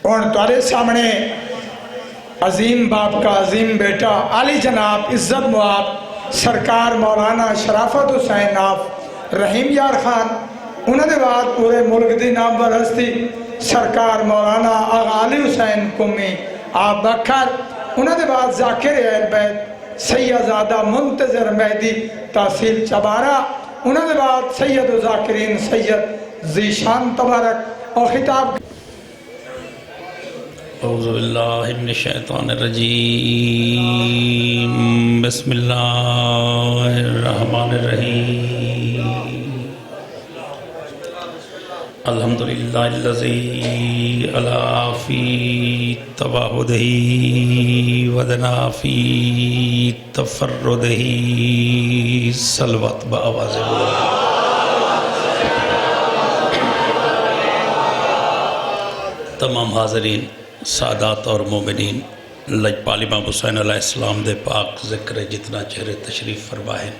اور تمہارے سامنے عظیم باپ کا عظیم بیٹا عالی جناب عزت مواب سرکار مولانا شرافت حسین آپ رحیم یار خان انہوں نے بعد پورے ملک دی نامور ہستی سرکار مولانا آغا علی حسین قمی آپ بکر انہوں نے بعد ذاکر اہل بیت سیدزادہ منتظر مہدی تحصیل چبارہ انہوں نے بعد سید و ذاکرین سید ذیشان تبارک اور خطاب اعوذ باللہ من الشیطان الرجیم بسم اللہ الرحمن الرحیم الحمدللہ الذی علا فی تواہدہ ودنا فی تفردہ صلوات بآواز بلند تمام حاضرین سادات اور مومنین لجپال امام حسین علیہ السلام دے پاک ذکر جتنا چہرے تشریف فرمائیں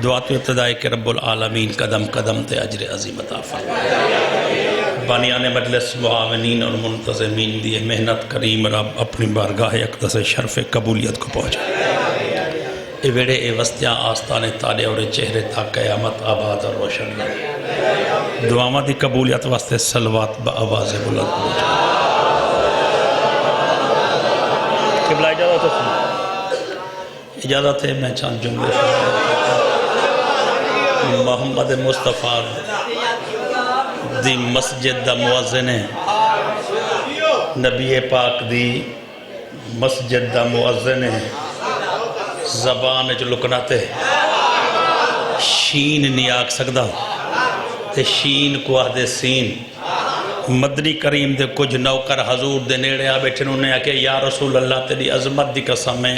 دعات و ابتدائی کہ رب العالمین قدم قدم تے اجر عظیم عطا فرمائیں بانیان مجلس معاونین اور منتظمین دیے محنت کریم رب اپنی بارگاہ اقدس شرف قبولیت کو پہنچا اے ویڑے اے وستیاں آستانے تالے اور چہرے تا قیامت آباد اور روشن رہے دعاواں دی قبولیت واسطے صلوات بآواز بلند پہنچا قبلہ اجازت ہے اجازت ہے میں چاند جملے محمد مصطفیٰ دی مسجد دا مؤذن ہے نبی پاک دی مسجد دا مؤذن ہے زبان جو لکناتے شین نہیں آگ سکتا تے شین کو آدھے سین مدنی کریم دے کچھ نوکر حضور دے نیڑے آ بیٹھے انہوں نے آکے یا رسول اللہ تیری عظمت دی قسم ہے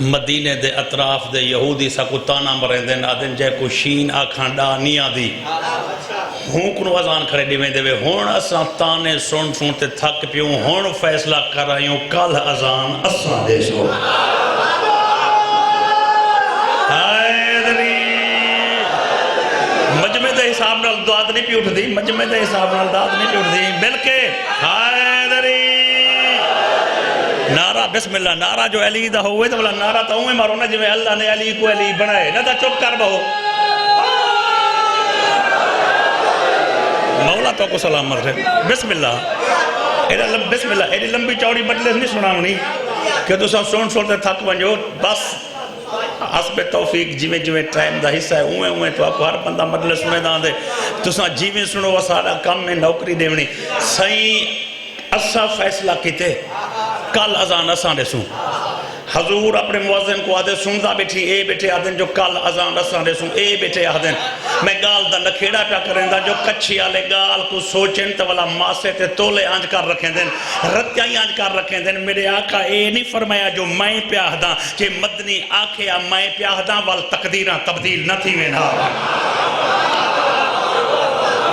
مدینے دے اطراف دے یہودی سا کو تانا مرین دے نادن جے کو شین آکھاں ڈا نیا دی ہوں کنو ازان کھڑے دیویں دے ہون اساں تانے سن سنتے تھک پیوں ہون فیصلہ کر رہیوں کل ازان اساں دے سو مجمع دے حساب نال دعات نہیں پی اٹھ دی مجمع دے حساب نال دعات نہیں پی اٹھ دی بلکہ حیدری نعرہ بسم اللہ نعرہ جو علی دا ہوئے تو بلا نعرہ تو ہوئے مارو نا جو اللہ نے علی کو علی بنائے نہ تا چپ کر بہو مولا تو کو سلامت ہے بسم اللہ بسم اللہ ایڈی لمبی چوڑی مجلس نہیں سناؤنی کہ تو سن سنتے تھک ونجو بس حسب توفیق جیویں جیویں ٹائم دا حصہ ہے اویں اویں تو آپ کو ہر بندہ مجلس سنے دان دے تو ساں جیویں سنو وہ سارا کم میں نوکری دیونی سائیں اسا فیصلہ کیتے کل ازان اساں دے سوں حضور اپنے مؤذن کو آدھے سندا بیٹھی اے بیٹھے آدھن جو کل ازان اساں دے سوں اے بیٹھے آدھن میں گال دا نکھیڑا پیا کریں دا جو کچھی آلے گال کو سوچن تو والا ماسے تے تولے آنج کر رکھیں دن رتیائی آنج کر رکھیں دن میرے آقا اے نہیں فرمایا جو میں پیاہ دا کہ مدنی آکھے یا میں پیاہ دا وال تقدیرہ تبدیل نہ تھی وینا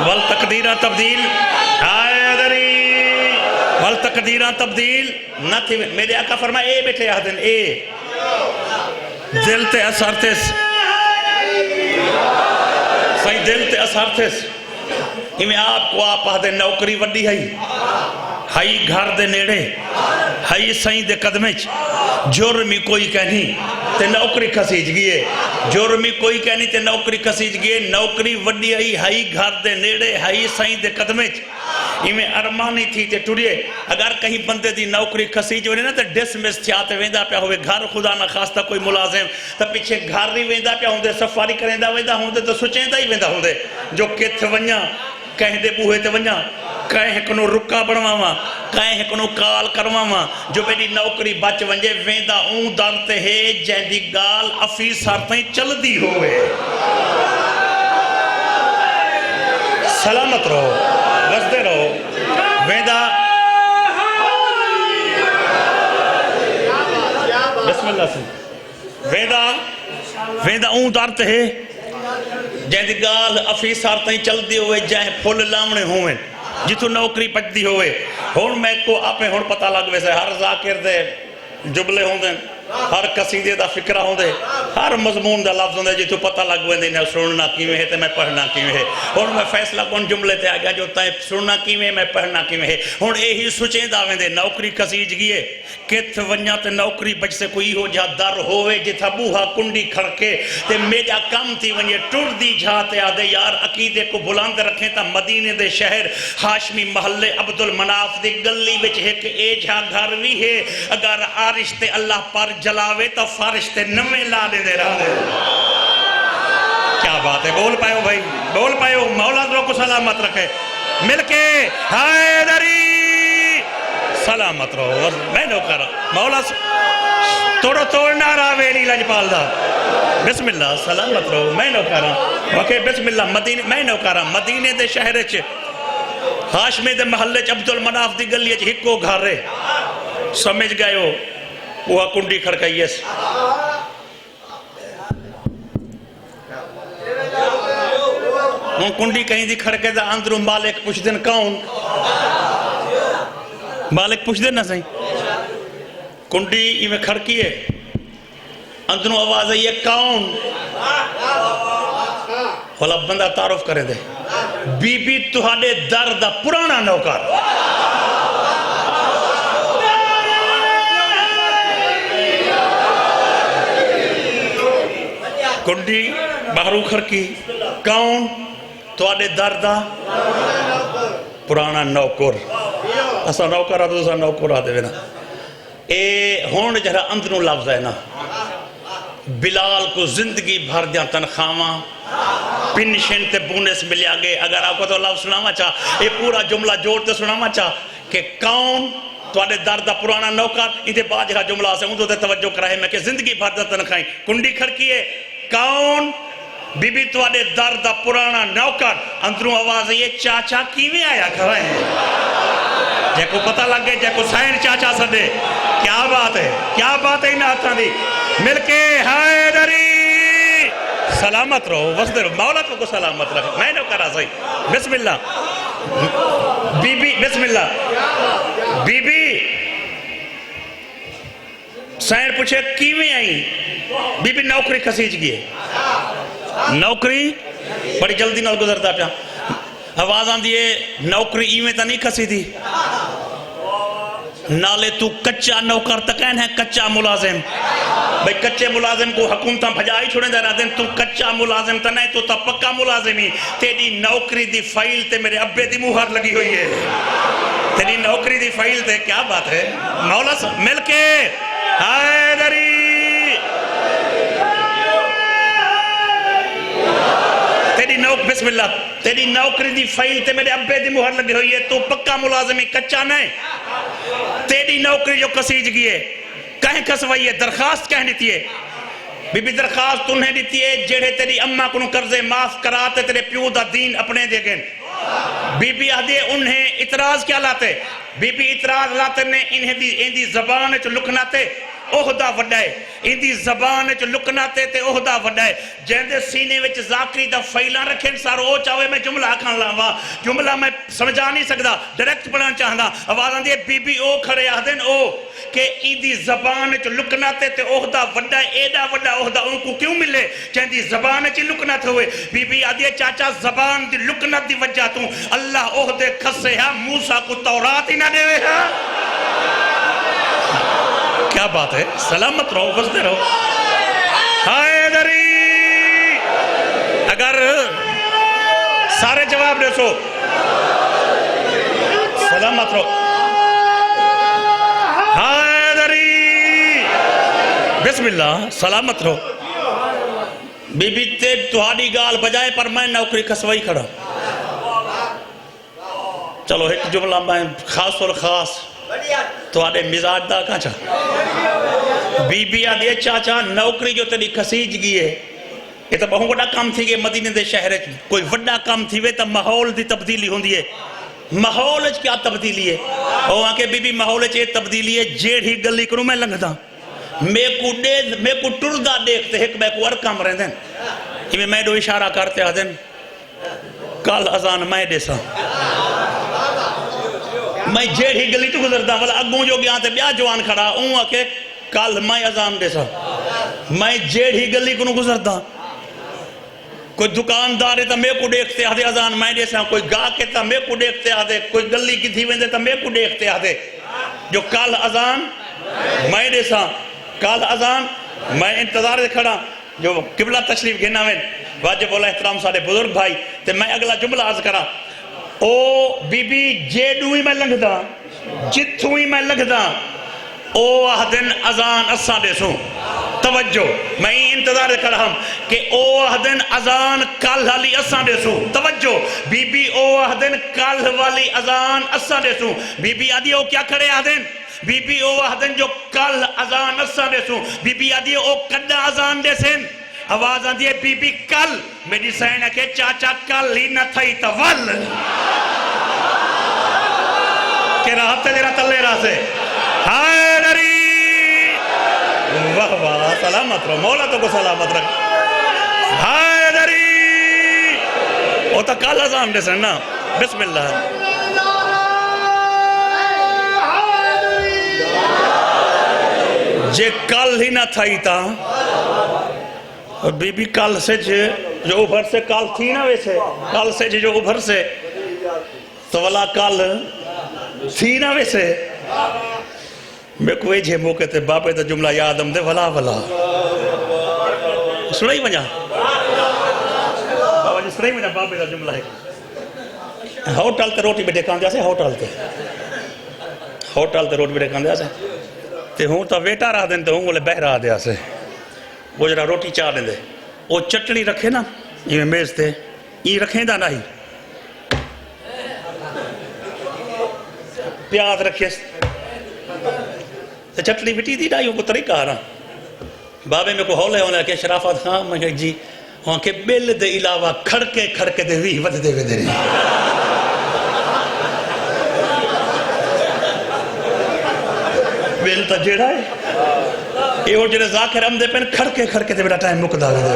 وال تقدیرہ تبدیل آئے دری وال تقدیرہ تبدیل نہ تھی وینا میرے آقا فرمایا اے بیٹھے آدھن اے دل تے اثر تیس سائیں دل تے اثر تھیس ہمیں آپ کو آپ آدھے نوکری وڈی ہائی گھر دے نیڑے ہائی سائیں دے قدمچ جرمی کوئی کہنی تے نوکری کسیج گئے جرمی کوئی کہنی تے نوکری کسیج گئے نوکری وڈی ہائی گھر دے نیڑے ہائی سائیں دے قدمچ ہمیں ارمانی تھی تے ٹوریے اگر کہیں بندے دی نوکری کسیج ہونے نا تے ڈسمس تھیاتے ویندہ پیا ہوئے گھر خدا نہ خواستہ کوئی ملازم تا پیچھے گھر نہیں ویندہ پیا ہوندے سفاری کریندہ ویندہ ہوندے تو سچیندہ ہی ویندہ ہوندے جو کت ونیا کہیں دے بوہے تے ونیا کہیں کنو رکا بڑھواما کہیں کنو کال کرواما جو میری نوکری بچ ونجے ویندہ اون دارتے ہے جہدی گال افیسار تائیں چل دی ہوئے سلامت رہو وزدے رہو ویندہ بسم اللہ سے ویندہ اون دارتے ہے جہدی گال افیسار تائیں چل دی ہوئے جہے پھول لامنے ہوئے جتو نوکری پچ دی ہوئے ہون میں کو آپ میں ہون پتہ لگ ویسے ہر ذاکر دے جبلے ہوں دیں ہر قصیدے دا فکرہ ہوں دے ہر مضمون دا لفظ ہوں دے جی تو پتہ لگ وے دے سننا کیویں ہے تے میں پڑھنا کیویں ہے اور میں فیصلہ کون جملے تے آ گیا جو تائیں سننا کیویں میں پڑھنا کیویں ہے ہن یہی سوچیں داویں دے نوکری کسیج گئے کت ونیا تے نوکری بچ سے کوئی ہو جا در ہوئے جتھا بوہا کنڈی کھڑکے تے میجا کم تھی ونجے ٹر دی جاتے آدھے یار عقیدے کو بلند رکھیں تا مدینے دے شہر ہاشمی محلے عبد المناف دے گلی بچ ایک ایجھا گھر بھی ہے اگر عارش تے اللہ پر جلاوے تو فارش تے نمیں لا دے رہا دے کیا بات ہے بول پائے ہو بھائی بول پائے ہو مولا دروں کو سلامت رکھے مل کے حیدری سلامت رہو میں نو کرا مولا توڑو توڑنا رہا ویلی لجپال دا بسم اللہ سلامت رہو میں نو کرا وکے بسم اللہ مدینے میں نو کرا مدینے دے شہر چ ہاشمی دے محلے چ عبد المناف دی گلی چ ہکو گھر رہے سمجھ گئے ہو وہ کنڈی کھڑکائی ہے وہ کنڈی کہیں دی کھڑکے دا اندروں مالک پوچھ دن کون مالک پوچھ دن نہ سہیں کنڈی یہ میں کھڑکی ہے اندروں آواز ہے یہ کون والا بندہ تعارف کرے دے بی بی تہاڈے در دا پرانا نوکر کنڈی باہروں کھڑکی کون تہاڈے در دا پرانا نوکر اسا نوکر آدھو اسا نوکر آدھے وینا اے ہون جہاں اندروں لفظ ہے نا بلال کو زندگی بھر دیا تنخواہاں پنشن تے بونس ملیا گئے اگر آپ کو تو لفظ سناما چاہ یہ پورا جملہ جوڑتے سناما چاہ کہ کون تواڈے در دا پرانا نوکر اندھے بعد جہاں جملہ آسے اندھو دے توجہ کرائے میں کہ زندگی بھر دیا تنخواہیں کنڈی کھڑکی ہے کون بی بی تواڈے در دا پرانا نوکر اندروں آواز ہے یہ چاچا کیویں آیا کھڑا ہے جے کو پتہ لگ گئے جے کو سائن چاچا سدے کیا بات ہے انہاں ہاتھاں دی مل کے حیدری سلامت رہو وسدے رہو مولا کو سلامت رکھے میں نو کرا صحیح بسم اللہ بی بی بسم اللہ بی بی سائن پوچھے کیویں آئی بی بی نوکری کسیج گئے نوکری بڑی جلدی نال گزرتا پیا آواز آن دیئے نوکری ایویں تا نہیں کسی دی نالے تو کچا نوکر تکین ہے کچا ملازم بھئی کچے ملازم کو حکومتاں بھجائی چھوڑیں دے رہا دیں تو کچا ملازم تا نہیں تو تا پکا ملازمی تیری نوکری دی فائل تے میرے ابے دی مہر لگی ہوئی ہے تیری نوکری دی فائل تے کیا بات ہے مولا مل کے حیدری بسم اللہ تیری نوکری دی فائل تے میرے ابے دی مہر لگی ہوئی ہے تو پکا ملازمی کچا نہیں تیری نوکری جو کسیج گئی ہے کہیں کسوائی ہے درخواست کہیں دیتی ہے بی بی درخواست انہیں دیتی ہے جڑے تیری اممہ کنو قرضے معاف کراتے تیرے پیو دا دین اپنے دے گئن بی بی آدھے انہیں اعتراض کیا لاتے بی بی اعتراض لاتے نے انہیں دی زبان چو لکھناتے عہدہ وڈائے ان دی زبان چو لکناتے تے عہدہ وڈائے جہندے سینے وچ ذاکری دا فیلاں رکھیں سارو او چاہوے میں جملہ کھان لاوا جملہ میں سمجھا نہیں سکدا ڈائریکٹ پڑھنا چاہنا آوازاں دی بی بی او کھڑے آدھن او کہ ان دی زبان چو لکناتے تے عہدہ وڈائے ایڈا وڈا عہدہ ان کو کیوں ملے جہندی زبان چو لکنات ہوئے بی بی آدھے چاچا زبان دی لکنات دی وجہ تو اللہ عہدے کھسے ہے موسیٰ کو تورات ہی نہ دے ہوئے ہے کیا بات ہے سلامت رہو بستے رہو حیدری اگر سارے جواب دے سو سلامت رہو حیدری بسم اللہ سلامت رہو بی بی تے تہاڈی گال بجائے پر میں نوکری کسوائی کھڑا چلو ایک جملہ میں خاص اور خاص تو آدھے مزاج دا کہاں چاہ بی بی آدھے چاچا نوکری جو تیری کسیج گئی ہے یہ تو بہت بڑا کام تھی گئے مدینے دے شہر کوئی بڑا کام تھی وے تو ماحول دی تبدیلی ہوندی ہے ماحول کیا تبدیلی ہے اور آنکہ بی بی ماحول چے تبدیلی ہے جیڑ ہی گلی کروں میں لنگ دا میں کو ٹردہ دیکھتے ہیں کہ میں کو ارکام رہ دیں یہ میں دو اشارہ کرتے ہیں دیں کال ازان میں دے سا میں جیڑ ہی گلی تو گزرتا والا اگوں جو گیا تے بیا جوان کھڑا اون آکے کل میں اذان دے سا میں جیڑی گلی کو گزرتا کوئی دکاندار ہے تا میں کو دیکھتے آدھے اذان میں دے سا کوئی گاہ کے تا میں کو دیکھتے آدھے کوئی گلی کی تھی ویندے تا میں کو دیکھتے آدھے جو کل اذان میں دے سا کل اذان میں انتظار دے کھڑا جو قبلہ تشریف گھنا وین واجب اللہ احترام سارے بزرگ بھائی تے میں اگلا جملہ عرض کرا او بی بی جیڑو ہی میں لنگدا جتھوں ہی میں لگدا او اہدن اذان اساں دے سوں توجہ میں انتظار کر ہم کہ او اہدن اذان کل والی اساں دے سوں توجہ بی بی او اہدن کل والی اذان اساں دے سوں بی بی آدھی او کیا کھڑے اہدن بی بی او اہدن جو کل اذان اساں دے سوں بی بی آدھی او کڈا اذان دے سن آواز آدھی ہے بی بی کل میری سین ہے کہ چاچا کل ہی نہ تھئی تول کہ راحت تے جرا تلے راہ سے ہائے نری واہ واہ سلامت رہو مولا تو کو سلامت رکھ ہائے نری او تا کل اذان دے سن نا بسم اللہ جے کل ہی نہ تھائی تا بی بی کل سے جو اوپر سے کل تھی نا ویسے کل سے جو اوپر سے تو والا کل تھی نا ویسے میں کوئی جھے موقع تے باپے تا جملہ یادم دے ولا ولا سنائی بجا بابا جی سنائی بجا باپے تا جملہ ہے ہوٹل تے روٹی بیٹھے کھان دیا سے ہوٹل تے روٹی بیٹھے کھان دیا سے تے ہوں تا ویٹا رہا دیں تے ہوں گولے بہ رہا دیا سے وہ جرا روٹی چاہ دیں دے وہ چٹنی رکھے نا یہ میز تے یہ رکھیں دا نہیں پیاز رکھے تے چٹنی بٹی دی ڈائی کو طریقہ آ رہا بابے میں کو ہولے ہونے کہ شرافت خان میں کہ جی وہاں کے بل دے علاوہ کھڑکے دے وی ود دے وے دے رہی بل تا جیڑا ہے یہ اور جنہیں ذاکر ہم دے پہن کھڑکے دے میرا ٹائم مکدہ دے دے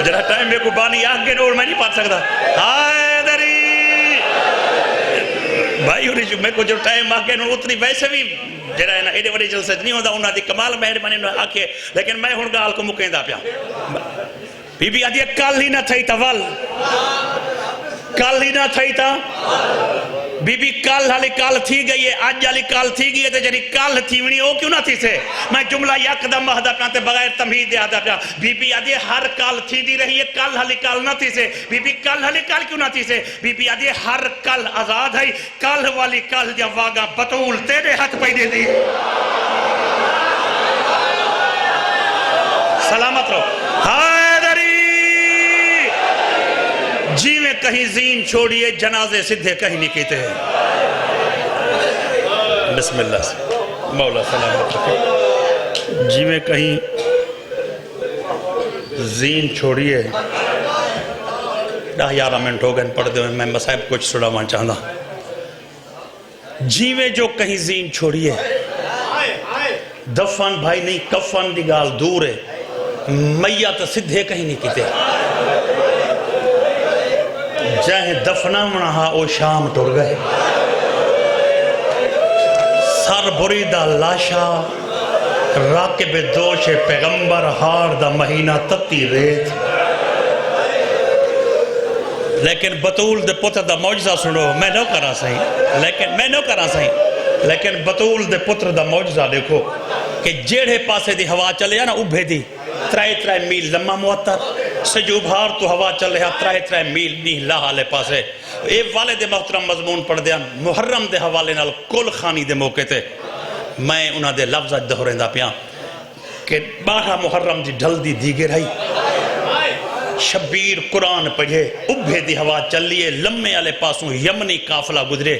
جنہیں ٹائم میں کو بانی آگے نور میں نہیں پاٹ سکتا ہائے دری بھائی ہوئی جو میں کو جو ٹائم آگے نور اتنی ویسے بھی جنہیں ہے نا ایڈے وڈے جلسے نہیں ہوتا انہاں دی کمال مہربانی انہاں آکے لیکن میں ہن گال کو مکیں دا پیا بی بی آدھی کل ہی نہ تھئی تا ول کل ہی نہ تھئی تا بی بی کل حالی کل تھی گئی ہے آج حالی کل تھی گئی ہے تے جنہی کل تھی ونی او کیوں نہ تھی سے میں جملہ یکدم مہدہ کانتے بغیر تمہید دے آدھا پیا بی بی آدھی ہر کل تھی دی رہی ہے کل حالی کل نہ تھی سے بی بی کل حالی کل کیوں نہ تھی سے بی بی آدھی ہر کل آزاد ہے کل والی کل جا واگا بطول تیرے ہاتھ پہ دے دی سلامت رہو ہائے دری جی میں کہیں زین چھوڑیے جنازے سدھے کہیں نہیں کیتے ہیں بسم اللہ سے مولا سلامت رکھے جی میں کہیں زین چھوڑیے 10-11 منٹ ہو گئے پڑھ دے میں مسائب کچھ سڑاوان چاہنا جی میں جو کہیں زین چھوڑیے دفن بھائی نہیں کفن دی گال دور ہے میت سدھے کہیں نہیں کیتے جائیں دفنا منہا او شام ٹر گئے سر بریدہ لاشا راکب دوش پیغمبر ہار دا مہینہ تتی ریت لیکن بطول دے پتر دا معجزہ سنو میں نو کرا سہیں لیکن بطول دے پتر دا معجزہ دیکھو کہ جیڑے پاسے دی ہوا چلے نا ابھے دی 3 میل لمحہ معطر سجو بھار تو ہوا چل رہا 3 میل نہیں لاہا لے پاسے اے والد محترم مضمون پڑھ دیا محرم دے حوالے نال کل خانی دے موقع تے میں انہاں دے لفظ دہرین دا پیا کہ 12 محرم دی ڈھل دی دیگر ہے شبیر قرآن پڑھے ابھے دی ہوا چلیے لمحے والے پاسوں یمنی قافلہ گزرے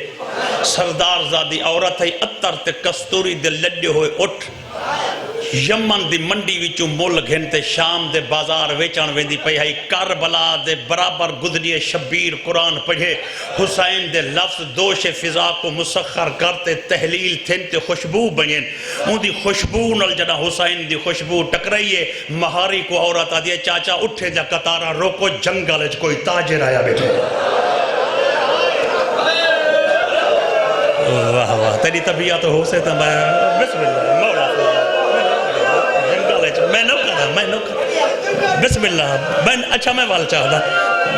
سردار زادی عورت ہے اتر تے کستوری دے لڈے ہوئے اٹھ یمن دی منڈی وچوں مول گھنتے شام دے بازار ویچان ویندی پئی ہے کربلا دے برابر گزریے شبیر قرآن پڑھے حسین دے لفظ دوش فضا کو مسخر کرتے تحلیل تھنتے خوشبو بنین ان دی خوشبو نل جنا حسین دی خوشبو ٹکرائیے مہاری کو عورت آدھے چاچا اٹھے جا قطارہ روکو جنگل اچ کوئی تاجر آیا بیٹھے واہ واہ تیری طبیعت ہو سے تو میں بسم اللہ مولا میں نو کرا بسم اللہ میں اچھا میں وال چاہتا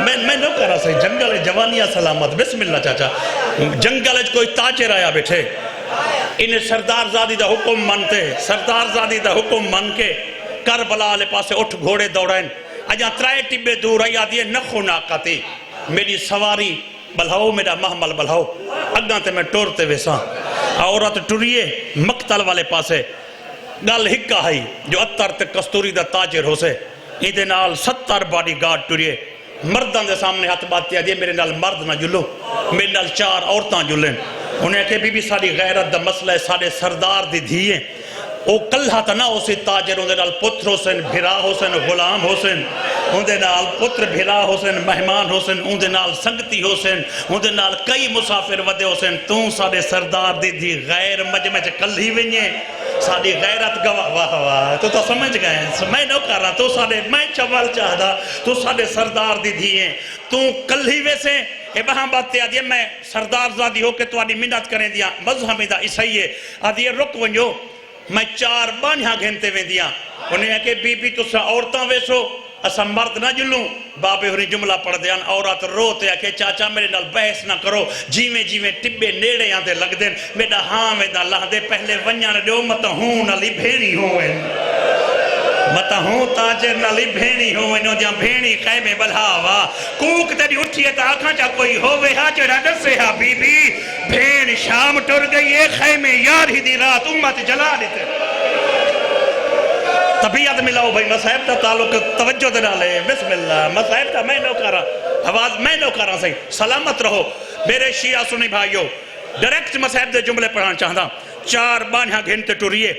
میں نو کرا سے جنگل جوانیاں سلامت بسم اللہ چاچا جنگل کوئی تاجر آیا بیٹھے انہیں سردار زادی دا حکم منتے سردار زادی دا حکم من کے کربلا لے پاسے اٹھ گھوڑے دوڑائیں اجاں ترائے ٹبے دور آئی آدھی نخو ناکاتی میری سواری بلھاؤ میرا محمل بلھاؤ اگاں تے میں ٹورتے ویساں عورت ٹریے مقتل والے پاسے گل ہکا ہائی جو اتر تے کستوری دا تاجر ہو سے ایدے نال 70 باڈی گارڈ ٹریے مردان دے سامنے ہاتھ بات دیا میرے نال مرد نہ جلو میرے نال 4 عورتاں جلیں انہیں کہ بی بی ساری غیرت دا مسئلہ ہے سارے سردار دی دھیئیں او کلھا تا نہ ہو سی تاجر اندے نال پتر حسین بھرا حسین غلام حسین اندے نال پتر بھرا حسین مہمان حسین اندے نال سنگتی حسین اندے نال کئی مسافر ودے حسین تو سارے سردار دی دی غیر مجمع چ کلھی ونجے ساری غیرت گواہ واہ واہ تو سمجھ گئے میں نو کر رہا تو سارے میں چوال چاہدا تو سارے سردار دی دھیئیں تو کلھی ویسے اے بہاں بات تے آدھی میں سردار زادی ہو کے تو آدھی منت کریں دیا مذہبی دا عیسائی ہے آدھی رک ونجو میں 4 بانیاں گھنتے ویں دیا انہیں ہے کہ بی بی تو سا عورتاں ویسو اسا مرد نہ جلوں بابے ہونی جملہ پڑھ دیاں عورت روتے ہے کہ چاچا میرے نال بحث نہ کرو جیویں جیویں ٹبے نیڑے آندے لگ دیں میڈا ہاں ویدہ لہ دے پہلے ونیاں نے دیو متا ہوں نالی بھینی ہوئے متا ہوں تاجر نالی بھینی ہوئے نو دیاں بھینی قیمے بلھاوا کوک تیری اٹھئے تا آکھاں چا کوئی ہوئے ہاں جو رڈر سے ہاں بی بی بھین شام ٹر گئی ہے خیمے یار ہی دی رات امت جلا دیتے طبیعت ملاؤ بھائی مسائب تا تعلق توجہ دینا لے بسم اللہ مسائب تا میں نو کرا آواز میں نو کرا صحیح سلامت رہو میرے شیعہ سنی بھائیو ڈائریکٹ مسائب دے جملے پڑھانا چاہتا 4 بانیاں گھنٹے ٹوریے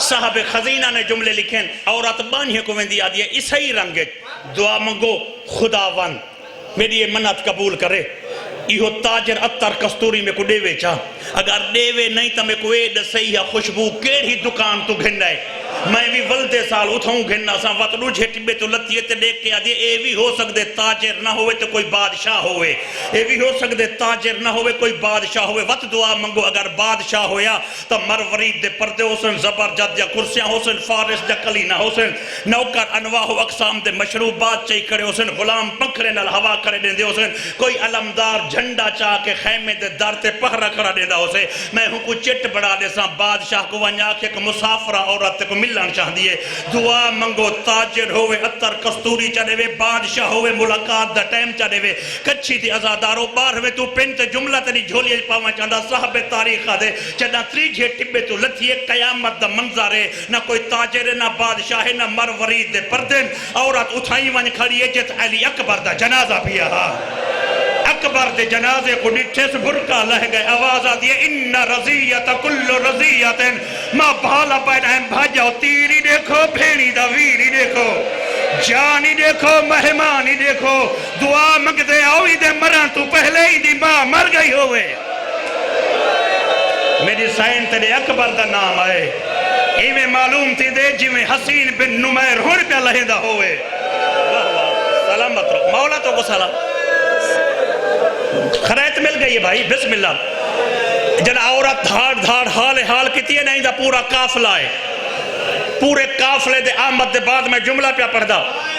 صاحب خزینہ نے جملے لکھیں عورت بانیاں کو ویندی آدھی ہے اسائی رنگے دعا منگو خداون میری یہ منت قبول کرے یہ تاجر اتر کستوری میں کو ڈیوے چاہ اگر ڈیوے نہیں تو میں کو ایڈ صحیح خوشبو کیڑی دکان تو گھن رہے میں بھی ولدے سال اتھاؤں گھننا سا وقت روجھے ٹبے تو لطیے تے دیکھ کے آدھے اے بھی ہو سکتے تاجر نہ ہوئے تو کوئی بادشاہ ہوئے اے بھی ہو سکتے تاجر نہ ہوئے کوئی بادشاہ ہوئے وقت دعا منگو اگر بادشاہ ہویا تو مرورید دے پردے حسن زبرجد یا کرسیاں حسن فارس یا کلینہ حسن نوکر انواع و اقسام دے مشروبات چاہی کرے حسن غلام پکھرے نال ہوا کرے دیں دے حسن کوئی علمدار جھنڈا چاہ کے خیمے دے در تے پہرہ کرا دیں دا حسن میں ہوں کو چٹ بڑا دے ساں بادشاہ کو ونیا کے مسافرہ عورت کو ملن چاہ دیئے دعا منگو تاجر ہوئے اتر کستوری چاہے وے بادشاہ ہوئے ملاقات دا ٹائم چاہے وے کچھی تھی ازادارو بار ہوئے تو پینت جملہ تنی جھولی پاوان چاہتا صاحب تاریخ دے چاہتا تریجھے ٹبے تو لتھیے قیامت دا منظر ہے نہ کوئی تاجر ہے نہ بادشاہ ہے نہ مرورید دے پردن عورت اٹھائی ون کھڑی ہے جت علی اکبر دا جنازہ بھی آہا اکبر دے جنازے کو نٹھے سے بھرکا لہ گئے آواز آدھی ہے ان رضیت کل رضیت ماں بھالا پیڑائیں بھاجاؤ تیری دیکھو بھینی دا ویری دیکھو جانی دیکھو مہمانی دیکھو دعا منگتے آوی دے مران تو پہلے ہی دی ماں مر گئی ہوئے میری سائن تیرے اکبر دا نام آئے ایویں معلوم تھی دے جویں حسین بن نمیر ہون پہ لہدہ ہوئے سلامت رہو مولا تو کو سلام خرائط مل گئی ہے بھائی بسم اللہ جن عورت دھاڑ دھاڑ حال کتی ہے نہیں دا پورا قافلہ ہے پورے قافلے دے آمد دے بعد میں جملہ پہ پڑھ دا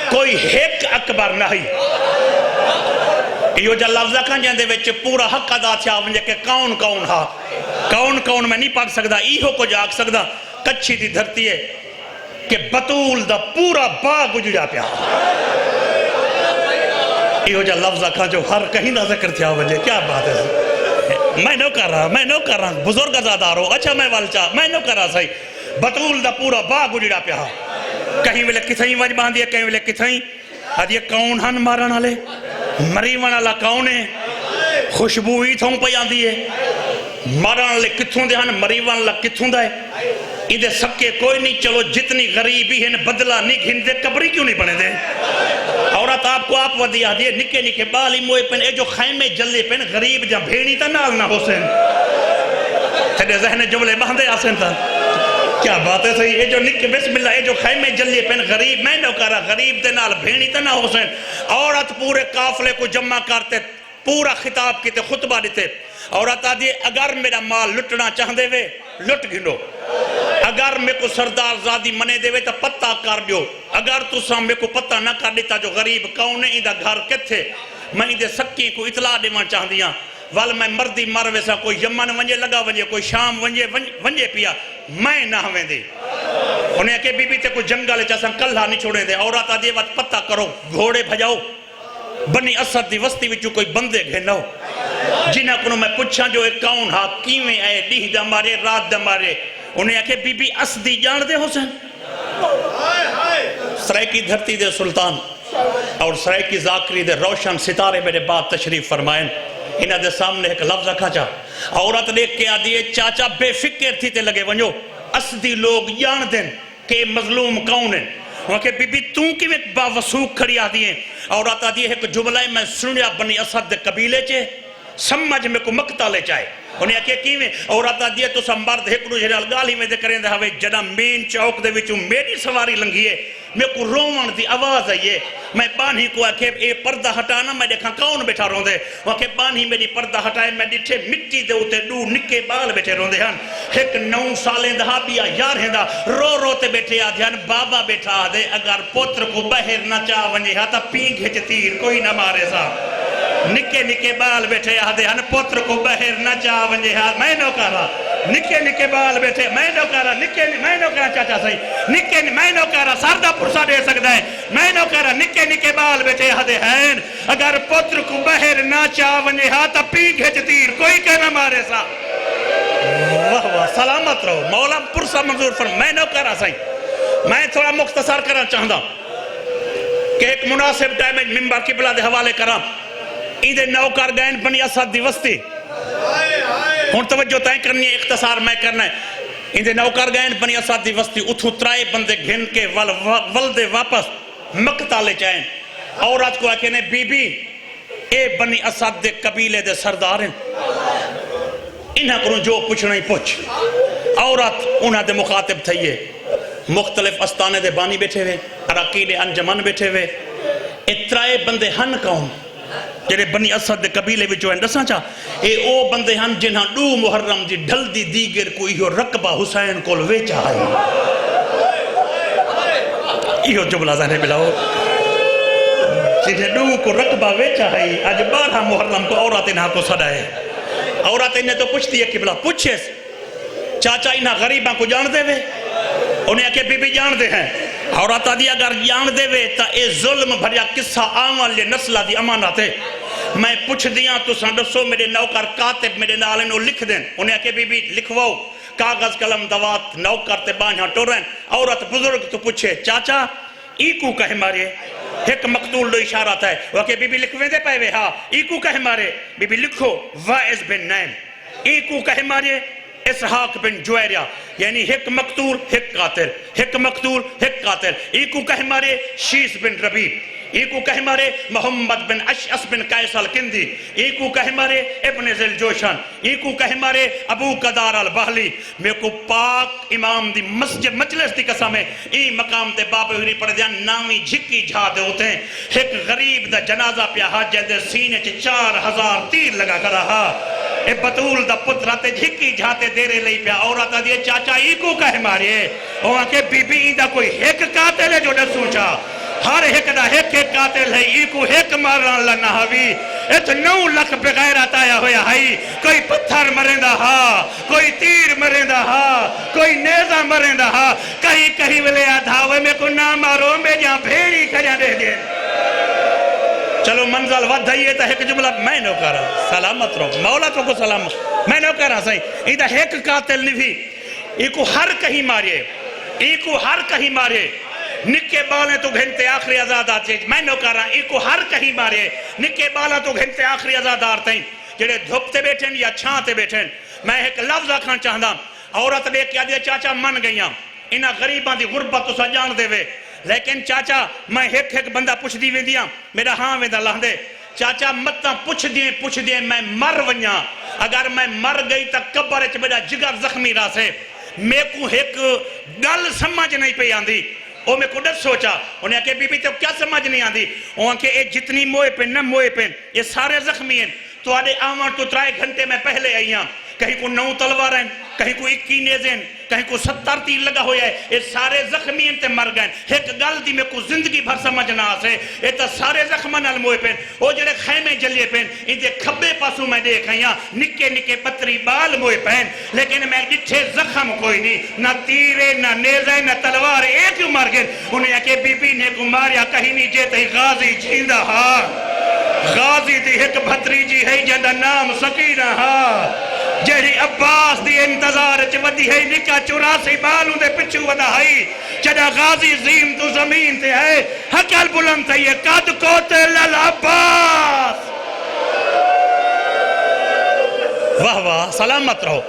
کوئی ایک اکبر نہیں یہ جو لفظہ کھان جاندے ویچے پورا حق ادا تھیا ونجے کہ کون کون ہا کون میں نہیں پڑھ سکتا ایہو کو جاگ سکتا کچھی تھی دھرتی ہے کہ بطول دا پورا باغ اجڑا پیا یہ جو لفظہ کھان جو ہر کہیں نہ ذکر تھیا ونجے کیا بات ہے میں نو کر رہا بزرگ ازادارو اچھا میں والچا میں نو کر رہا صحیح بطول دا پورا باغ اجڑا پیا کہیں ویلے کتھائیں وج باندھیا کہیں ویلے کتھائیں آج یہ کون ہن مارن آلے مریون آلا کون ہے خوشبو ہی تھوں پہ آندھی ہے مارن آلے کتھوں دے ہن مریون آلا کتھوں دے ادھے سکے کوئی نہیں چلو جتنی غریبی ہیں بدلہ نہیں گھن دے قبری کیوں نہیں بنے دے عورت آپ کو آپ ودی آدھی ہے نکے نکے بالی موئے پہن اے جو خیمے جلے پہن غریب جا بھیڑی تا نال نہ حسین تیرے ذہن جملے باندھے آسن تا کیا بات ہے صحیح اے جو نکے بسم اللہ اے جو خیمے جلے پہن غریب میں نو کہا غریب دے نال بھیڑی تا نہ حسین عورت پورے قافلے کو جمع کرتے پورا خطاب کیتے خطبہ دیتے عورت آدھی اگر میرا مال لٹنا چاہدے وے لٹ گھنو، اگر میں کو سردار زادی منے دے وے تا پتہ کر دیو، اگر تساں میں کو پتہ نہ کر دیتا جو غریب کون ہے اندہ گھر کتھے، میں اندے سکی کو اطلاع دیوان چاہدیاں وال میں مردی مر ویسا کوئی یمن ونجے لگا ونجے کوئی شام ونجے پیا میں نہ ہویں دے انہیں کہ بی بی تے کوئی جنگل چاہاں کلہ نہیں چھوڑیں دے عورت آدھی وقت پتہ کرو گھوڑے بھجاؤ بنی اسد دی وستی وچو کوئی بندے گھنو جنہ کنو میں پوچھاں جو ایک کون ہاں کیویں آئے ڈیہ دا مارے رات دا مارے انہیں کہ بی بی اسدی جان دے حسین سرائکی دھرتی دے سلطان اور سرائکی ذاکری دے روشن ستارے میرے بعد تشریف فرمائیں انہاں دے سامنے ایک لفظ رکھا چاہ عورت دیکھ کے آدھیے چاچا بے فکر تھی تے لگے ونجو اسدی لوگ جان دیں کہ مظلوم کون ہیں وہاں کہ بی بی توں کی ایک باوسوک کھڑی آدھیے عورت آدھیے ایک جملہ میں سنیا بنی اسد دے قبیلے چے سمجھ میں کو مقتہ لے چاہے انہیں کہ کیویں عورت آدھیے تو سمبرد ایک رو جھڑال گالی میں دے کریں دے ہوئے جنا مین چوک دے وچوں میری سواری لنگیے میں کو رومن دی آواز آئیے میں بانی کو آکھے اے پردہ ہٹانا میں دیکھا کون بیٹھا رون دے وہاں کہ بانی میری پردہ ہٹائے میں دیٹھے مٹی دے ہوتے دو نکے بال بیٹھے رون دے ہن ایک 9 سالیں دہا بیا یار ہیں دا رو تے بیٹھے آدھے ہن بابا بیٹھا دے اگر پوتر کو بہر نہ چاہ ونجے ہاں تا پینگ ہچ تیر کوئی نہ مارے سا نکے نکے بال بیٹھے آدھے ہن پوتر کو بہر نہ چاہ ونجے ہاں میں نو کہا نکے نکے بال بیٹھے میں نو کہا میں نو کہا چاچا صحیح نکے میں نو کہا سردہ پرسا دے سکتا ہے میں نو کہا نکے نکے بال بیٹھے آدھے ہیں اگر پوتر کو بہر نہ چاہ ونجے ہاں تا پینگ ہچ تیر کوئی کہنا مارے سا واہ واہ سلامت رہو مولا پرسا منظور فرم میں نو کہا صحیح میں تھوڑا مختصر کرنا چاہتا کہ ایک مناسب ٹائم ممبر قبلہ دے حوالے کرام ایندے نوکر گئن بنی اسد دی وستی ہون توجہ تائیں کرنی ہے اختصار میں کرنا ہے ایندے نوکر گئن بنی اسد دی وستی اتھو ترائے بندے گھن کے ولدے واپس مقتہ لے جائیں عورت کو آکھے نے بی بی اے بنی اسد دے قبیلے دے سردار ہیں انہاں کروں جو پوچھنا ہی پوچھ عورت انہاں دے مخاطب تھئیے مختلف استانے دے بانی بیٹھے ہوئے اراکین انجمن بیٹھے ہوئے اترائے بندے ہن کون جڑے بنی اسد دے قبیلے وچوں ہیں دساں چاہ اے او بندے ہن جنہاں 2 محرم دی ڈھل دی دیگر کوئی ہو رقبہ حسین کول ویچا ہے یہ جملہ ذہنے ملاؤ جنہیں 2 کو رقبہ ویچا ہے آج 12 محرم کو عورت انہاں کو صدا ہے عورت انہیں تو پوچھتی ہے قبلہ پوچھے چاچا انہاں غریباں کو جان دے وے انہیں کہ بی بی جان دے ہیں عورت آدھی اگر جان دے وے تا اے ظلم بھریا قصہ آوان لے نسلہ دی امانت ہے میں پوچھ دیاں تو سندسو میرے نوکر کاتب میرے نالے لکھ دیں انہیں کہ بی بی لکھواؤ کاغذ قلم دوات نوکر تے بانیاں ٹورن عورت بزرگ تو پوچھے چاچا ایکو کہے مارے ایک مقتول دو اشارات ہے وہ کہ بی بی لکھویں دے پائے وے ہاں ایکو کہے مارے بی بی لکھو وائز بن نیم ایکو کہے مارے اسحاق بن جویریہ یعنی ایک مقتول ایک قاتل ایک مقتول ایک قاتل ایکو کہے مارے شیس بن ربیب ایکو کہے مارے محمد بن اشعث بن قیس الکندی ایکو کہے مارے ابن ذل جوشن ایکو کہے مارے ابو قدار البحلی میں کو پاک امام دی مسجد مجلس دی قسم ہے ای مقام دے بابے ہوئی پڑھ دیا نامی جھکی جھا دے ہوتے ہیں ایک غریب دا جنازہ پیا حاجہ دے سینے چے 4000 تیر لگا کر رہا اے بطول دا پتراتے جھکی جھاتے دیرے لئی پیا عورت دیئے چاچا ایکو کہے مارے وہاں کے بی بی دا کوئی ایک قاتل ہے جو نہ سوچا ہر ایک دا ایک قاتل ہے ایکو ایک مارن لنا ہوئی ایت 9 لکھ بغیر آتایا ہویا ہے کوئی پتھر مرندہ ہا کوئی تیر مرندہ ہا کوئی نیزہ مرندہ ہا کہیں ویلے آدھاوے میں کو نہ مارو میں جہاں بھیڑی کھجا دے دے چلو منزل ود دائیے تا ایک جملہ میں نو کر رہا سلامت رہو مولا تو کو سلامت میں نو کر رہا صحیح ایدہ ایک قاتل نہیں بھی ایکو ہر کہیں مارے ایکو ہر کہیں مارے نکے بالیں تو گھنتے آخری آزاد آتے میں نو کر رہا ایکو ہر کہیں مارے نکے بالیں تو گھنتے آخری آزاد آتے ہیں جڑے دھوپتے بیٹھیں یا چھانتے بیٹھیں میں ایک لفظ آکھاں چاہتا عورت لے کے آدھے چاچا من گئیاں انہاں غریباں دی غربت تو سجان دے وے لیکن چاچا میں ایک بندہ پوچھ دی وے دیاں میرا ہاں وے دا لہندے چاچا متاں پوچھ دیں میں مر ونیاں اگر میں مر گئی تا قبر اچ میرا جگر زخمی راسے میں کو ایک گل سمجھ نہیں پہ آندی وہ میں کو ڈس سوچا انہیں کہا بی بی تو کیا سمجھ نہیں آندی انہیں کہا اے جتنی موئے پہ نہ موئے پہ یہ سارے زخمی ہیں تو آدھے آمار تو 3 گھنٹے میں پہلے آئی ہاں کہیں کو 9 تلوار ہیں کہیں کو 21 نیزیں کہیں کو 70 تیر لگا ہویا ہے یہ سارے زخمی انتے مر گئے ایک گل دی میں کو زندگی بھر سمجھنا آسے یہ تا سارے زخمہ نال موئے پین وہ جڑے خیمے جلیے پین انتے کھبے پاسوں میں دیکھ آئیاں نکے نکے پتری بال موئے پین لیکن میں ڈٹھے زخم کوئی نہیں نہ تیرے نہ نیزے نہ تلوار ایک مر گئے انہیں کہ بی بی نے کو ماریا کہیں نہیں جیتے غازی جھیندہ ہاں غازی دی ایک بھتری جی ہے جندہ نام سکینہ ہاں جہری عباس دی انتظار چودی ہے نکا 84 بالوں دے پچھو ودا ہے جدہ غازی زیم تو زمین تے ہے حقل بلند تے یہ قد قتل العباس واہ واہ سلامت رہو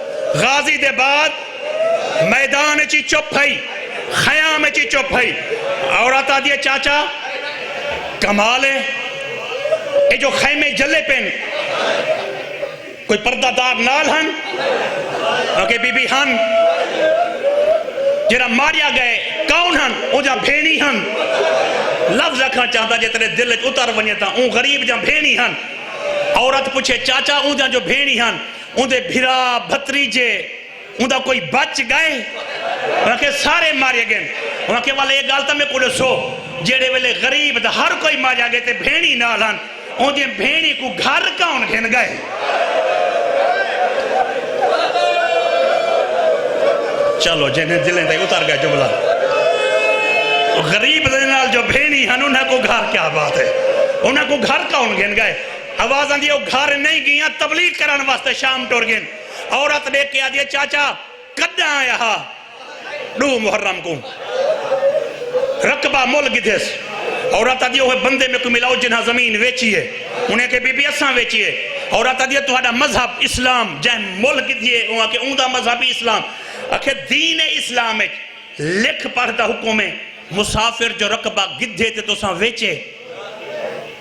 غازی دے بعد میدان چی چپ ہے خیام چی چپ ہے عورت آدھیے چاچا کمال ہے اے جو خیمے جلے پین کوئی پردہ دار نال ہن اوکے بی بی ہن جرا ماریا گئے کون ہن او جا بھینی ہن لفظ رکھنا چاہتا جے تیرے دل اتر ونیتا اون غریب جا بھینی ہن عورت پوچھے چاچا اون جا جو بھینی ہن اون دے بھرا بھتریجے اون دا کوئی بچ گئے وہاں کے سارے مارے گئے وہاں کے والے یہ گالتا میں کوڑے سو جیڑے والے غریب دا ہر کوئی ماریا گئے تے بھینی نال ہن اون دے بھینی کو گھر کون گھن گئے چلو جنہیں دلیں دے اتر گئے جملہ غریب دنال جو بھینی ہن انہیں کو گھر کیا بات ہے انہیں کو گھر کون گھن گئے آواز آن دیئے وہ گھر نہیں گئیاں تبلیغ کرن واسطے شام ٹور گئن عورت دیکھ کے آدھیے چاچا کدھا آیا ہاں 2 محرم کو رقبہ مول گدھیس عورت آدھیے وہ بندے میں کو ملاؤ جنہاں زمین ویچی ہے انہیں کہ بی بی اساں ویچی ہے عورت آدھیے تو ہاڑا مذہب اسلام جہاں مول گدھیے وہاں کہ اون دا مذہبی اسلام اکھے دین اسلام لکھ پڑھ دا حکم ہے مسافر جو رقبہ گدھے تے تو ساں ویچے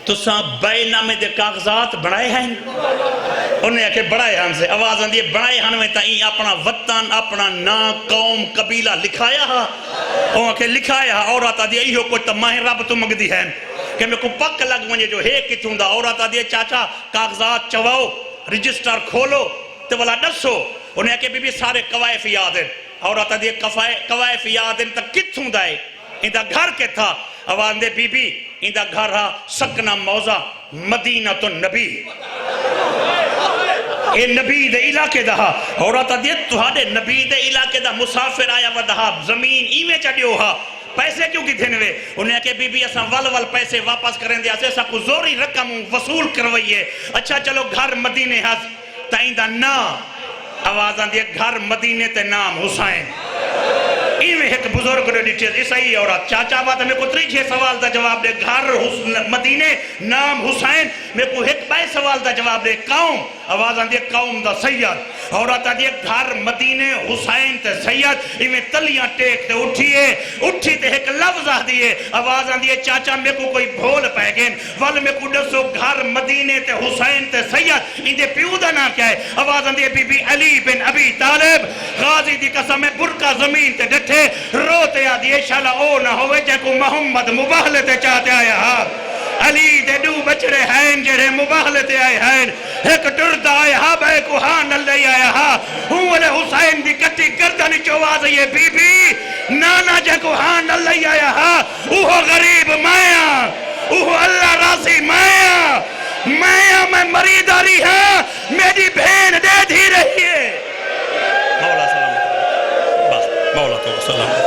تو ساں بے نامے دے کاغذات بڑھائے ہیں انہیں کہ بڑھائے ہم سے آواز آن دیئے بڑھائے ہن میں تائیں اپنا وطن اپنا نا قوم قبیلہ لکھایا ہاں انہیں کہ لکھایا ہاں عورت آدھیے ایہو کوئی تمہیں رب تو مگدی ہے کہ میں کو پک لگ ونجے جو ہے کتوں دا عورت آدھیے چاچا کاغذات چواؤ رجسٹر کھولو تو والا ڈسو انہیں کہ بی بی سارے قوائف یاد ہیں عورت آدھیے قوائف یاد ہیں تا کتوں دائے اندہ گھر کے تھا آواز دے بی بی اندہ گھر ہاں سکنہ موزہ مدینہ تو نبی اے نبی دے علاقے دہا عورت آدھیے تہاڈے نبی دے علاقے دا مسافر آیا ودہا زمین ایویں چڑھیو ہا پیسے کیوں کی دھنوے انہیں کہ بی بی اساں ول پیسے واپس کریں دے اسے اساں کو زوری رقم وصول کروئیے اچھا چلو گھر مدینے ہاں تائیں دا نا آواز آن دیئے گھر مدینے تے نام حسین ایویں ایک بزرگ نے ڈیٹیل عیسائی عورت چاچا بات میں کو 3 سوال دا جواب دے گھر مدینے نام حسین میں کو ایک بائے سوال دا جواب دے قوم آواز آن دیئے قوم دا سید عورت آن دیئے گھر مدینے حسین تے سید ایویں تلیاں ٹیک تے اٹھی تے ایک لفظ آ دیئے آواز آن دیئے چاچا میں کو کوئی بھول پہ گئن ول میں کو ڈسو گھر مدینے تے حسین تے سید اندے پیو دا نا کیا ہے آواز آن دیئے بی بی علی بن ابی طالب غازی دی قسم ہے برکا زمین تے ڈٹھے روتے آ دیئے شالا او نہ ہوئے جے کو محمد مباہلتے چاہتے آیا ہاں علی دے 2 بچڑے ہیں جڑے مباہلتے آئے ہیں ایک ٹردا آئے ہاں بے کو ہاں نلے آیا ہاں ہوں والے حسین دی کٹی گردن چواز یہ بی بی نانا جے کو ہاں نلے آیا ہاں اوہ غریب مایا اوہ اللہ راسی مایا میں مریداری ہاں میری بہن دے دھی رہی ہے مولا سلام بس مولا تو سلام